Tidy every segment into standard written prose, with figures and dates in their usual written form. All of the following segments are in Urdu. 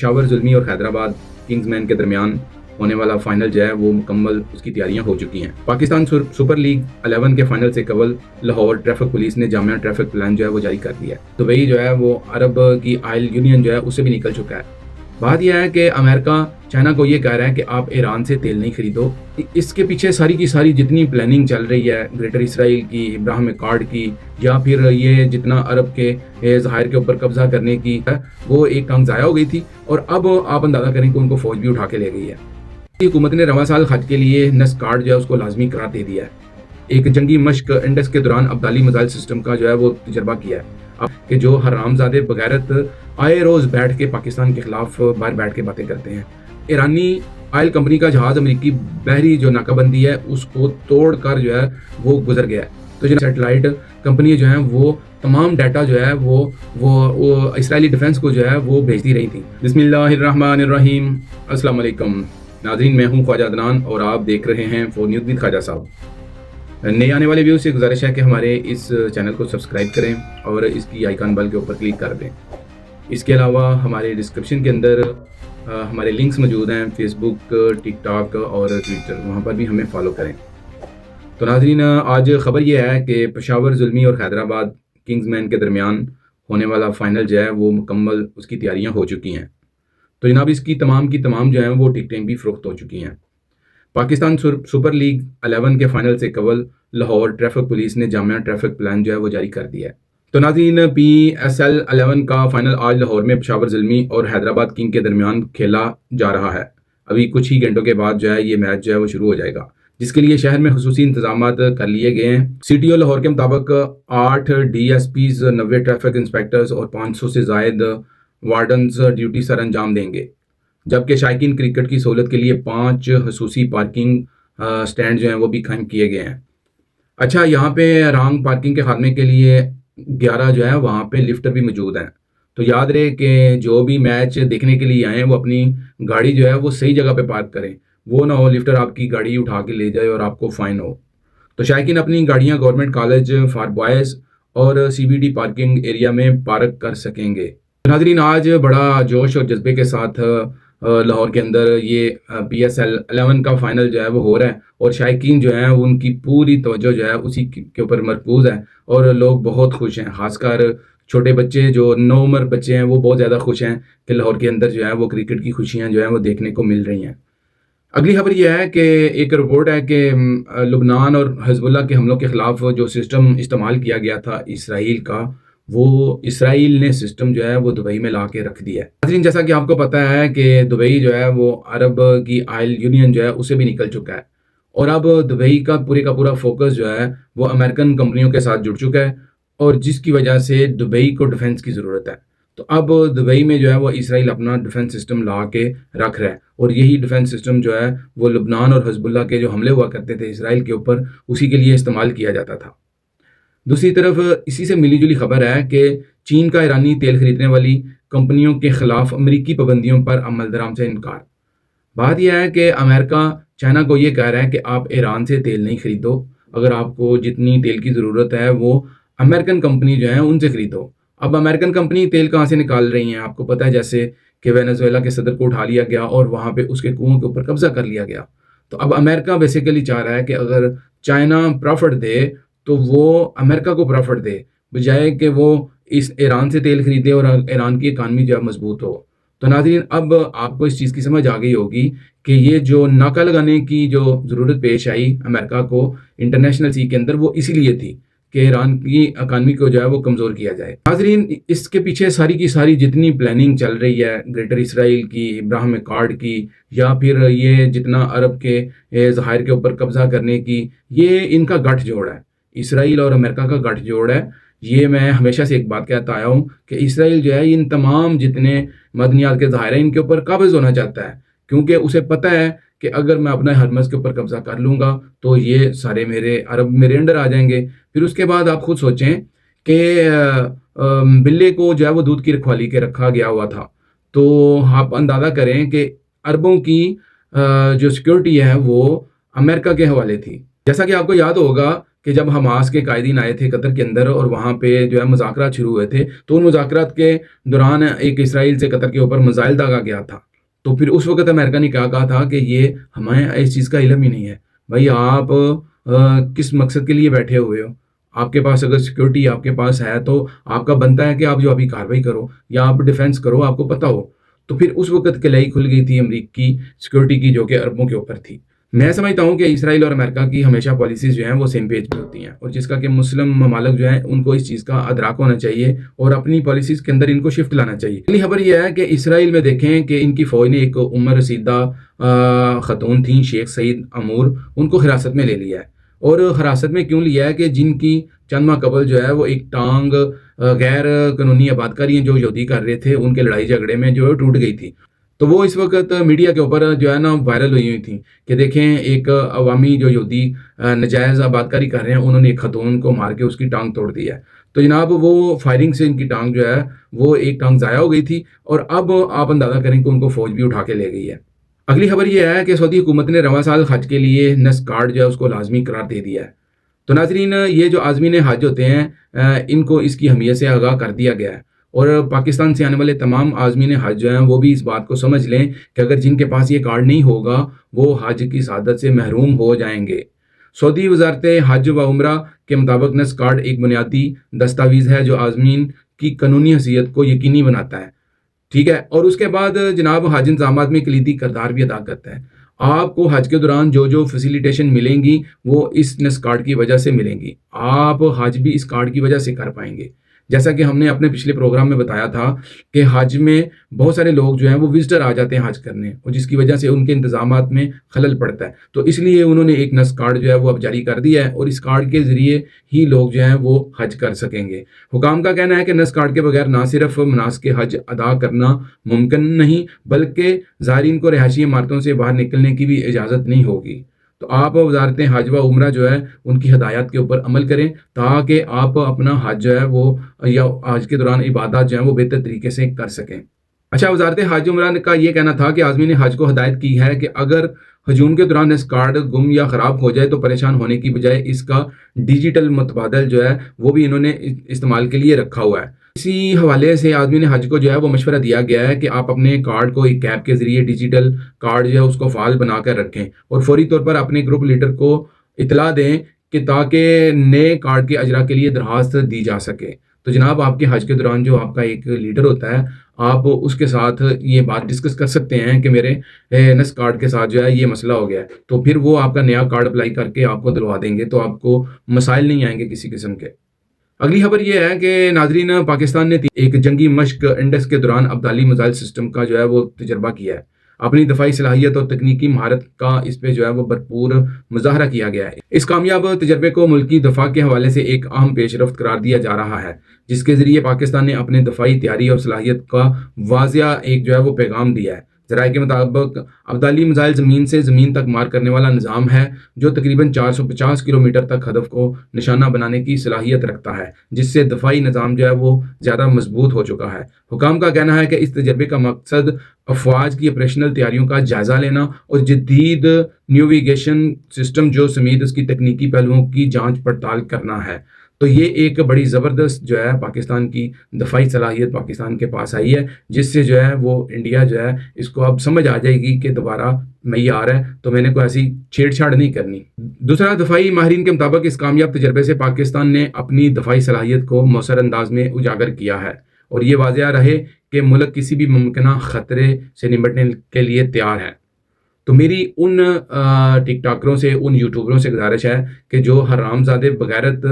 پشاور زلمی اور حیدرآباد کنگز مین کے درمیان ہونے والا فائنل جو ہے وہ مکمل اس کی تیاریاں ہو چکی ہیں۔ پاکستان سپر لیگ 11 کے فائنل سے قبل لاہور ٹریفک پولیس نے جامع ٹریفک پلان جو ہے وہ جاری کر دیا ہے۔ دبئی جو ہے وہ عرب کی آئل یونین جو ہے اس سے بھی نکل چکا ہے۔ بات یہ ہے کہ امریکہ چائنا کو یہ کہہ رہا ہے کہ آپ ایران سے تیل نہیں خریدو۔ اس کے پیچھے ساری کی ساری جتنی پلاننگ چل رہی ہے گریٹر اسرائیل کی، ابراہیم اکارڈ کی، یا پھر یہ جتنا عرب کے ظاہر کے اوپر قبضہ کرنے کی ہے، وہ ایک ٹانگ ضائع ہو گئی تھی اور اب آپ اندازہ کریں کہ ان کو فوج بھی اٹھا کے لے گئی ہے۔ حکومت نے رواں سال حج کے لیے نس کارڈ جو ہے اس کو لازمی قرار دے دیا ہے۔ ایک جنگی مشق انڈس کے دوران ابدالی میزائل سسٹم کا جو ہے وہ تجربہ کیا ہے کہ جو حرام زادے بغیرت آئے روز بیٹھ کے پاکستان کے خلاف باہر بیٹھ کے باتیں کرتے ہیں۔ ایرانی آئل کمپنی کا جہاز امریکی بحری جو ناکہ بندی ہے اس کو توڑ کر جو ہے وہ گزر گیا ہے۔ تو جو سیٹلائٹ کمپنی جو ہیں وہ تمام ڈیٹا جو ہے وہ اسرائیلی ڈیفنس کو جو ہے وہ بھیجتی رہی تھی۔ بسم اللہ الرحمن الرحیم۔ السلام علیکم ناظرین، میں ہوں خواجہ عدنان اور آپ دیکھ رہے ہیں فور نیوز ود خواجہ صاحب۔ نئے آنے والے ویوز سے گزارش ہے کہ ہمارے اس چینل کو سبسکرائب کریں اور اس کی آئیکن بیل کے اوپر کلک کر دیں۔ اس کے علاوہ ہمارے ڈسکرپشن کے اندر ہمارے لنکس موجود ہیں، فیس بک، ٹک ٹاک اور ٹویٹر، وہاں پر بھی ہمیں فالو کریں۔ تو ناظرین، آج خبر یہ ہے کہ پشاور زلمی اور حیدرآباد کنگز مین کے درمیان ہونے والا فائنل جو ہے وہ مکمل اس کی تیاریاں ہو چکی ہیں۔ تو جناب اس کی تمام جو ہیں وہ ٹکٹیں بھی فروخت ہو چکی ہیں۔ پاکستان سپر لیگ 11 کے فائنل سے قبل لاہور ٹریفک پولیس نے جامع ٹریفک پلان جو ہے وہ جاری کر دیا ہے۔ تو ناظرین، PSL 11 کا فائنل آج لاہور میں پشاور زلمی اور حیدرآباد کنگ کے درمیان کھیلا جا رہا ہے۔ ابھی کچھ ہی گھنٹوں کے بعد جو ہے یہ میچ جو ہے وہ شروع ہو جائے گا، جس کے لیے شہر میں خصوصی انتظامات کر لیے گئے ہیں۔ CTO لاہور کے مطابق 8 DSPs، 90 ٹریفک انسپیکٹرز اور 500 سے زائد وارڈنز ڈیوٹی سر انجام دیں گے، جبکہ شائقین کرکٹ کی سہولت کے لیے 5 خصوصی پارکنگ سٹینڈ جو ہیں وہ بھی قائم کیے گئے ہیں۔ اچھا، یہاں پہ رانگ پارکنگ کے خاتمے کے لیے 11 جو ہے وہاں پہ لفٹر بھی موجود ہیں۔ تو یاد رہے کہ جو بھی میچ دیکھنے کے لیے آئیں وہ اپنی گاڑی جو ہے وہ صحیح جگہ پہ پارک کریں، وہ نہ ہو لفٹر آپ کی گاڑی اٹھا کے لے جائے اور آپ کو فائن ہو۔ تو شائقین اپنی گاڑیاں گورنمنٹ کالج فار بوائز اور CBD پارکنگ ایریا میں پارک کر سکیں گے۔ ناظرین، آج بڑا جوش اور جذبے کے ساتھ لاہور کے اندر یہ PSL 11 کا فائنل جو ہے وہ ہو رہا ہے اور شائقین جو ہیں ان کی پوری توجہ جو ہے اسی کے اوپر مرکوز ہے اور لوگ بہت خوش ہیں، خاص کر چھوٹے بچے جو نوعمر بچے ہیں وہ بہت زیادہ خوش ہیں کہ لاہور کے اندر جو ہے وہ کرکٹ کی خوشیاں جو ہیں وہ دیکھنے کو مل رہی ہیں۔ اگلی خبر یہ ہے کہ ایک رپورٹ ہے کہ لبنان اور حزب اللہ کے حملوں کے خلاف جو سسٹم استعمال کیا گیا تھا اسرائیل کا، وہ اسرائیل نے سسٹم جو ہے وہ دبئی میں لا کے رکھ دیا ہے۔ ناظرین، جیسا کہ آپ کو پتہ ہے کہ دبئی جو ہے وہ عرب کی آئل یونین جو ہے اسے بھی نکل چکا ہے اور اب دبئی کا پورا فوکس جو ہے وہ امریکن کمپنیوں کے ساتھ جڑ چکا ہے اور جس کی وجہ سے دبئی کو ڈیفنس کی ضرورت ہے۔ تو اب دبئی میں جو ہے وہ اسرائیل اپنا ڈیفنس سسٹم لا کے رکھ رہا ہے اور یہی ڈیفنس سسٹم جو ہے وہ لبنان اور حزب اللہ کے جو حملے ہوا کرتے تھے اسرائیل کے اوپر، اسی کے لیے استعمال کیا جاتا تھا۔ دوسری طرف اسی سے ملی جلی خبر ہے کہ چین کا ایرانی تیل خریدنے والی کمپنیوں کے خلاف امریکی پابندیوں پر عمل درآمد سے انکار۔ بات یہ ہے کہ امریکہ چائنا کو یہ کہہ رہا ہے کہ آپ ایران سے تیل نہیں خریدو، اگر آپ کو جتنی تیل کی ضرورت ہے وہ امریکن کمپنی جو ہیں ان سے خریدو۔ اب امریکن کمپنی تیل کہاں سے نکال رہی ہیں؟ آپ کو پتہ ہے جیسے کہ وینزویلا کے صدر کو اٹھا لیا گیا اور وہاں پہ اس کے کنوؤں کے اوپر قبضہ کر لیا گیا۔ تو اب امریکہ بیسیکلی چاہ رہا ہے کہ اگر چائنا پروفٹ دے تو وہ امریکہ کو پروفٹ دے، بجائے کہ وہ اس ایران سے تیل خریدے اور ایران کی اکانومی جو ہے مضبوط ہو۔ تو ناظرین، اب آپ کو اس چیز کی سمجھ آ گئی ہوگی کہ یہ جو ناکہ لگانے کی جو ضرورت پیش آئی امریکہ کو انٹرنیشنل سی کے اندر، وہ اسی لیے تھی کہ ایران کی اکانومی کو جو ہے وہ کمزور کیا جائے۔ ناظرین، اس کے پیچھے ساری کی ساری جتنی پلاننگ چل رہی ہے گریٹر اسرائیل کی، ابراہیم اکارڈ کی، یا پھر یہ جتنا عرب کے ظاہر کے اوپر قبضہ کرنے کی، یہ ان کا گٹھ جوڑ ہے، اسرائیل اور امریکہ کا گٹھ جوڑ ہے۔ یہ میں ہمیشہ سے ایک بات کہتا آیا ہوں کہ اسرائیل جو ہے ان تمام جتنے مدنیات کے ظاہر ہیں ان کے اوپر قابض ہونا چاہتا ہے، کیونکہ اسے پتہ ہے کہ اگر میں اپنا ہرمز کے اوپر قبضہ کر لوں گا تو یہ سارے عرب میرے انڈر آ جائیں گے۔ پھر اس کے بعد آپ خود سوچیں کہ بلے کو جو ہے وہ دودھ کی رکھوالی کے رکھا گیا ہوا تھا، تو آپ اندازہ کریں کہ عربوں کی جو سیکیورٹی ہے وہ امریکہ کے حوالے تھی۔ جیسا کہ آپ کو یاد ہوگا کہ جب حماس کے قائدین آئے تھے قطر کے اندر اور وہاں پہ جو ہے مذاکرات شروع ہوئے تھے، تو ان مذاکرات کے دوران ایک اسرائیل سے قطر کے اوپر میزائل داغا گیا تھا. تو پھر اس وقت امریکہ نے کیا کہا تھا کہ یہ ہمیں اس چیز کا علم ہی نہیں ہے. بھائی آپ کس مقصد کے لیے بیٹھے ہوئے ہو؟ آپ کے پاس اگر سیکورٹی آپ کے پاس ہے تو آپ کا بنتا ہے کہ آپ جو ابھی کاروائی کرو یا آپ ڈیفینس کرو، آپ کو پتہ ہو. تو پھر اس وقت کلائی کھل گئی تھی امریکی سیکورٹی کی، جو کہ اربوں کے اوپر تھی. میں سمجھتا ہوں کہ اسرائیل اور امریکہ کی ہمیشہ پالیسیز جو ہیں وہ سیم پیج پہ ہوتی ہیں، اور جس کا کہ مسلم ممالک جو ہیں ان کو اس چیز کا ادراک ہونا چاہیے اور اپنی پالیسیز کے اندر ان کو شفٹ لانا چاہیے. اگلی خبر یہ ہے کہ اسرائیل میں دیکھیں کہ ان کی فوج نے ایک عمر رسیدہ خاتون تھیں شیخ سعید امور، ان کو حراست میں لے لیا ہے. اور حراست میں کیوں لیا ہے کہ جن کی چند ماہ قبل جو ہے وہ ایک ٹانگ غیر قانونی آباد کاری جو یہودی کر رہے تھے ان کے لڑائی جھگڑے میں جو ہے ٹوٹ گئی تھی. تو وہ اس وقت میڈیا کے اوپر جو ہے نا وائرل ہوئی تھیں کہ دیکھیں ایک عوامی جو یہودی نجائز آباد کاری کر رہے ہیں، انہوں نے ایک خاتون کو مار کے اس کی ٹانگ توڑ دی ہے. تو جناب وہ فائرنگ سے ان کی ٹانگ جو ہے وہ ایک ٹانگ ضائع ہو گئی تھی، اور اب آپ اندازہ کریں کہ ان کو فوج بھی اٹھا کے لے گئی ہے. اگلی خبر یہ ہے کہ سعودی حکومت نے رواں سال حج کے لیے نس کارڈ جو ہے اس کو لازمی قرار دے دیا ہے. تو ناظرین، یہ جو عازمین حج ہوتے ہیں ان کو اس کی اہمیت سے آگاہ کر دیا گیا ہے، اور پاکستان سے آنے والے تمام عازمین حج جو ہیں وہ بھی اس بات کو سمجھ لیں کہ اگر جن کے پاس یہ کارڈ نہیں ہوگا وہ حج کی سعادت سے محروم ہو جائیں گے. سعودی وزارت حج و عمرہ کے مطابق نس کارڈ ایک بنیادی دستاویز ہے جو عازمین کی قانونی حیثیت کو یقینی بناتا ہے. ٹھیک ہے، اور اس کے بعد جناب حج انتظامات میں کلیدی کردار بھی ادا کرتا ہے. آپ کو حج کے دوران جو فیسیلیٹیشن ملیں گی وہ اس نس کارڈ کی وجہ سے ملیں گی. آپ حج بھی اس کارڈ کی وجہ سے کر پائیں گے. جیسا کہ ہم نے اپنے پچھلے پروگرام میں بتایا تھا کہ حج میں بہت سارے لوگ جو ہیں وہ وزٹر آ جاتے ہیں حج کرنے، اور جس کی وجہ سے ان کے انتظامات میں خلل پڑتا ہے. تو اس لیے انہوں نے ایک نس کارڈ جو ہے وہ اب جاری کر دیا ہے، اور اس کارڈ کے ذریعے ہی لوگ جو ہیں وہ حج کر سکیں گے. حکام کا کہنا ہے کہ نس کارڈ کے بغیر نہ صرف مناسک حج ادا کرنا ممکن نہیں بلکہ زائرین کو رہائشی عمارتوں سے باہر نکلنے کی بھی اجازت نہیں ہوگی. تو آپ وزارت حج و عمرہ جو ہے ان کی ہدایات کے اوپر عمل کریں تاکہ آپ اپنا حج جو ہے وہ یا حج کے دوران عبادات جو ہیں وہ بہتر طریقے سے کر سکیں. اچھا، وزارت حج و عمرہ کا یہ کہنا تھا کہ عازمین حج کو ہدایت کی ہے کہ اگر ہجوم کے دوران اس کارڈ گم یا خراب ہو جائے تو پریشان ہونے کی بجائے اس کا ڈیجیٹل متبادل جو ہے وہ بھی انہوں نے استعمال کے لیے رکھا ہوا ہے. اسی حوالے سے عازمین حج کو جو ہے وہ مشورہ دیا گیا ہے کہ آپ اپنے کارڈ کو ایک ایپ کے ذریعے ڈیجیٹل کارڈ جو ہے اس کو فعال بنا کر رکھیں، اور فوری طور پر اپنے گروپ لیڈر کو اطلاع دیں کہ تاکہ نئے کارڈ کے اجرا کے لیے درخواست دی جا سکے. تو جناب آپ کے حج کے دوران جو آپ کا ایک لیڈر ہوتا ہے، آپ اس کے ساتھ یہ بات ڈسکس کر سکتے ہیں کہ میرے نس کارڈ کے ساتھ جو ہے یہ مسئلہ ہو گیا ہے، تو پھر وہ آپ کا نیا کارڈ اپلائی کر کے آپ کو دلوا دیں گے، تو آپ کو مسائل نہیں آئیں گے کسی قسم کے. اگلی خبر یہ ہے کہ ناظرین، پاکستان نے ایک جنگی مشق انڈس کے دوران ابدالی میزائل سسٹم کا جو ہے وہ تجربہ کیا ہے. اپنی دفاعی صلاحیت اور تکنیکی مہارت کا اس پہ جو ہے وہ بھرپور مظاہرہ کیا گیا ہے. اس کامیاب تجربے کو ملکی دفاع کے حوالے سے ایک اہم پیش رفت قرار دیا جا رہا ہے، جس کے ذریعے پاکستان نے اپنے دفاعی تیاری اور صلاحیت کا واضح ایک جو ہے وہ پیغام دیا ہے. ذرائع کے مطابق ابدالی میزائل زمین سے زمین تک مار کرنے والا نظام ہے جو تقریباً 450 کلومیٹر تک ہدف کو نشانہ بنانے کی صلاحیت رکھتا ہے، جس سے دفاعی نظام جو ہے وہ زیادہ مضبوط ہو چکا ہے. حکام کا کہنا ہے کہ اس تجربے کا مقصد افواج کی آپریشنل تیاریوں کا جائزہ لینا اور جدید نیویگیشن سسٹم جو سمیت اس کی تکنیکی پہلوؤں کی جانچ پڑتال کرنا ہے. تو یہ ایک بڑی زبردست جو ہے پاکستان کی دفاعی صلاحیت پاکستان کے پاس آئی ہے، جس سے جو ہے وہ انڈیا جو ہے اس کو اب سمجھ آ جائے گی کہ دوبارہ میں یہ آ رہا ہے تو میں نے کوئی ایسی چھیڑ چھاڑ نہیں کرنی. دوسرا، دفاعی ماہرین کے مطابق اس کامیاب تجربے سے پاکستان نے اپنی دفاعی صلاحیت کو مؤثر انداز میں اجاگر کیا ہے، اور یہ واضح رہے کہ ملک کسی بھی ممکنہ خطرے سے نمٹنے کے لیے تیار ہے. تو میری ان ٹک ٹاکروں سے، ان یوٹیوبروں سے گزارش ہے کہ جو حرام زادے بغیرت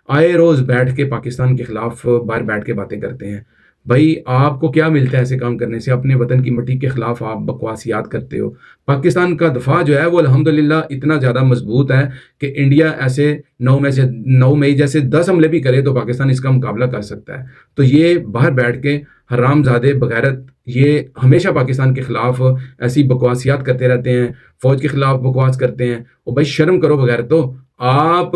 آئے روز بیٹھ کے پاکستان کے خلاف باہر بیٹھ کے باتیں کرتے ہیں. بھائی آپ کو کیا ملتا ہے ایسے کام کرنے سے؟ اپنے وطن کی مٹی کے خلاف آپ بکواسیات کرتے ہو. پاکستان کا دفاع جو ہے وہ الحمدللہ اتنا زیادہ مضبوط ہے کہ انڈیا ایسے 9 مئی جیسے 10 حملے بھی کرے تو پاکستان اس کا مقابلہ کر سکتا ہے. تو یہ باہر بیٹھ کے حرام زادے بغیرت یہ ہمیشہ پاکستان کے خلاف ایسی بکواسیات کرتے رہتے ہیں، فوج کے خلاف بکواس کرتے ہیں. اور بھائی شرم کرو بغیرت، تو آپ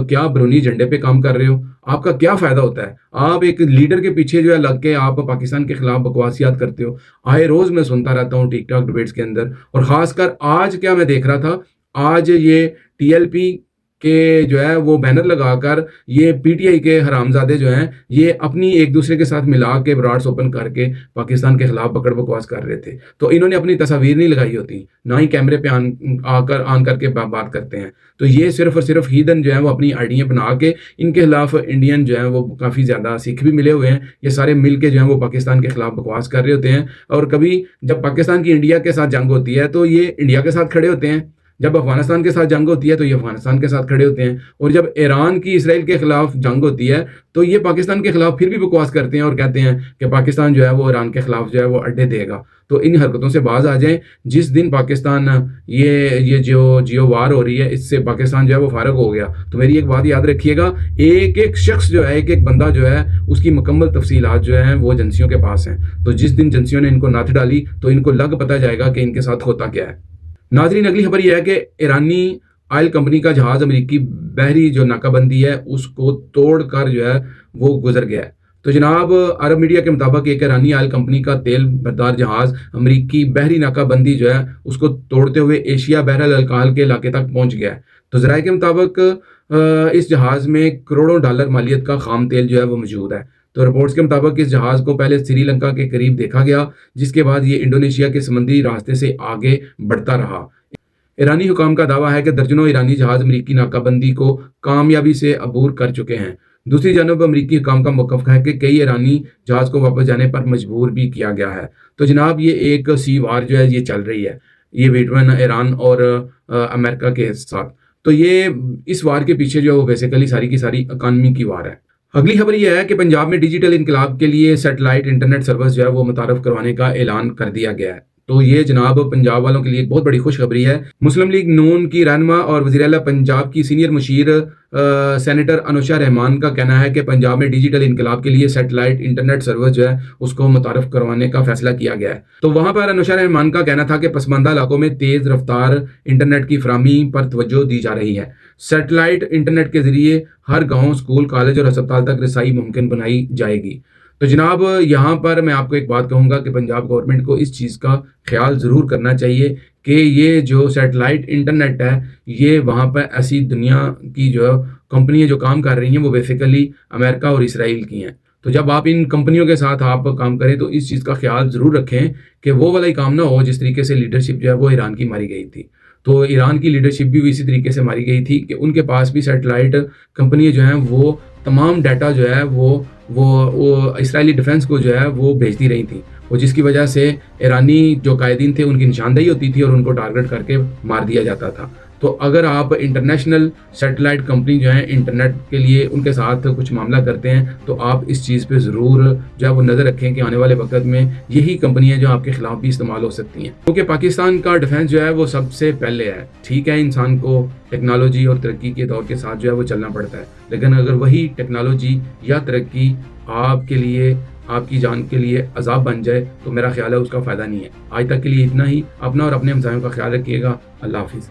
کیا برونی جھنڈے پہ کام کر رہے ہو؟ آپ کا کیا فائدہ ہوتا ہے؟ آپ ایک لیڈر کے پیچھے جو ہے لگ کے آپ پاکستان کے خلاف بکواسیات کرتے ہو. آئے روز میں سنتا رہتا ہوں ٹک ٹاک ڈیبیٹس کے اندر، اور خاص کر آج کیا میں دیکھ رہا تھا، آج یہ TLP کہ جو ہے وہ بینر لگا کر یہ پی ٹی آئی کے حرامزادے جو ہیں یہ اپنی ایک دوسرے کے ساتھ ملا کے براڈس اوپن کر کے پاکستان کے خلاف بکڑ بکواس کر رہے تھے. تو انہوں نے اپنی تصاویر نہیں لگائی ہوتی, نہ ہی کیمرے پہ آن کر کے بات کرتے ہیں. تو یہ صرف اور صرف ہیدن جو ہیں وہ اپنی آئیڈیاں بنا کے ان کے خلاف انڈین جو ہیں وہ کافی زیادہ سکھ بھی ملے ہوئے ہیں, یہ سارے مل کے جو ہیں وہ پاکستان کے خلاف بکواس کر رہے ہوتے ہیں. اور کبھی جب پاکستان کی انڈیا کے ساتھ جنگ ہوتی ہے تو یہ انڈیا کے ساتھ کھڑے ہوتے ہیں, جب افغانستان کے ساتھ جنگ ہوتی ہے تو یہ افغانستان کے ساتھ کھڑے ہوتے ہیں, اور جب ایران کی اسرائیل کے خلاف جنگ ہوتی ہے تو یہ پاکستان کے خلاف پھر بھی بکواس کرتے ہیں اور کہتے ہیں کہ پاکستان جو ہے وہ ایران کے خلاف جو ہے وہ اڈے دے گا. تو ان حرکتوں سے باز آ جائیں. جس دن پاکستان یہ جو جیو وار ہو رہی ہے اس سے پاکستان جو ہے وہ فارغ ہو گیا تو میری ایک بات یاد رکھیے گا, ایک شخص جو ہے ایک بندہ جو ہے اس کی مکمل تفصیلات جو ہیں وہ ایجنسیوں کے پاس ہیں. تو جس دن ایجنسیوں نے ان کو نعت ڈالی تو ان کو لگ پتہ جائے گا کہ ان کے ساتھ ہوتا کیا ہے. ناظرین, اگلی خبر یہ ہے کہ ایرانی آئل کمپنی کا جہاز امریکی بحری جو ناکہ بندی ہے اس کو توڑ کر جو ہے وہ گزر گیا ہے. تو جناب عرب میڈیا کے مطابق ایک ایرانی آئل کمپنی کا تیل بردار جہاز امریکی بحری ناکہ بندی جو ہے اس کو توڑتے ہوئے ایشیا بحر الکاہل کے علاقے تک پہنچ گیا ہے. تو ذرائع کے مطابق اس جہاز میں کروڑوں ڈالر مالیت کا خام تیل جو ہے وہ موجود ہے. تو رپورٹس کے مطابق اس جہاز کو پہلے سری لنکا کے قریب دیکھا گیا, جس کے بعد یہ انڈونیشیا کے سمندری راستے سے آگے بڑھتا رہا. ایرانی حکام کا دعویٰ ہے کہ درجنوں ایرانی جہاز امریکی ناکہ بندی کو کامیابی سے عبور کر چکے ہیں. دوسری جانب امریکی حکام کا موقف ہے کہ کئی ایرانی جہاز کو واپس جانے پر مجبور بھی کیا گیا ہے. تو جناب یہ ایک سی وار جو ہے یہ چل رہی ہے, یہ بٹوین ایران اور امریکہ کے ساتھ. تو یہ اس وار کے پیچھے جو بیسیکلی ساری کی ساری اکانومی کی وار ہے. اگلی خبر یہ ہے کہ پنجاب میں ڈیجیٹل انقلاب کے لیے سیٹلائٹ انٹرنیٹ سروس جو ہے وہ متعارف کروانے کا اعلان کر دیا گیا ہے. تو یہ جناب پنجاب والوں کے لیے ایک بہت بڑی خوشخبری ہے. مسلم لیگ نون کی رہنما اور وزیر اعلیٰ پنجاب کی سینئر مشیر سینیٹر انوشا رحمان کا کہنا ہے کہ پنجاب میں ڈیجیٹل انقلاب کے لیے سیٹلائٹ انٹرنیٹ سروس جو ہے اس کو متعارف کروانے کا فیصلہ کیا گیا ہے. تو وہاں پر انوشا رحمان کا کہنا تھا کہ پسماندہ علاقوں میں تیز رفتار انٹرنیٹ کی فراہمی پر توجہ دی جا رہی ہے. سیٹلائٹ انٹرنیٹ کے ذریعے ہر گاؤں, اسکول, کالج اور ہسپتال تک رسائی ممکن بنائی جائے گی. تو جناب یہاں پر میں آپ کو ایک بات کہوں گا کہ پنجاب گورنمنٹ کو اس چیز کا خیال ضرور کرنا چاہیے کہ یہ جو سیٹلائٹ انٹرنیٹ ہے یہ وہاں پر ایسی دنیا کی جو کمپنیاں جو کام کر رہی ہیں وہ بیسیکلی امریکہ اور اسرائیل کی ہیں. تو جب آپ ان کمپنیوں کے ساتھ آپ کام کریں تو اس چیز کا خیال ضرور رکھیں کہ وہ والا ہی کام نہ ہو جس طریقے سے لیڈرشپ جو ہے وہ ایران کی ماری گئی تھی. تو ایران کی لیڈرشپ بھی اسی طریقے سے ماری گئی تھی کہ ان کے پاس بھی سیٹلائٹ کمپنیاں جو ہیں وہ تمام ڈیٹا جو ہے وہ اسرائیلی ڈیفنس کو جو ہے وہ بھیجتی رہی تھیں, اور جس کی وجہ سے ایرانی جو قائدین تھے ان کی نشاندہی ہوتی تھی اور ان کو ٹارگٹ کر کے مار دیا جاتا تھا. تو اگر آپ انٹرنیشنل سیٹلائٹ کمپنی جو ہیں انٹرنیٹ کے لیے ان کے ساتھ کچھ معاملہ کرتے ہیں تو آپ اس چیز پہ ضرور جو ہے وہ نظر رکھیں کہ آنے والے وقت میں یہی کمپنیاں جو آپ کے خلاف بھی استعمال ہو سکتی ہیں, کیونکہ پاکستان کا ڈیفنس جو ہے وہ سب سے پہلے ہے. ٹھیک ہے, انسان کو ٹیکنالوجی اور ترقی کے دور کے ساتھ جو ہے وہ چلنا پڑتا ہے, لیکن اگر وہی ٹیکنالوجی یا ترقی آپ کے لیے, آپ کی جان کے لیے عذاب بن جائے تو میرا خیال ہے اس کا فائدہ نہیں ہے. آج تک کے لیے اتنا ہی. اپنا اور اپنے ہمسایوں کا خیال رکھیے گا. اللہ حافظ.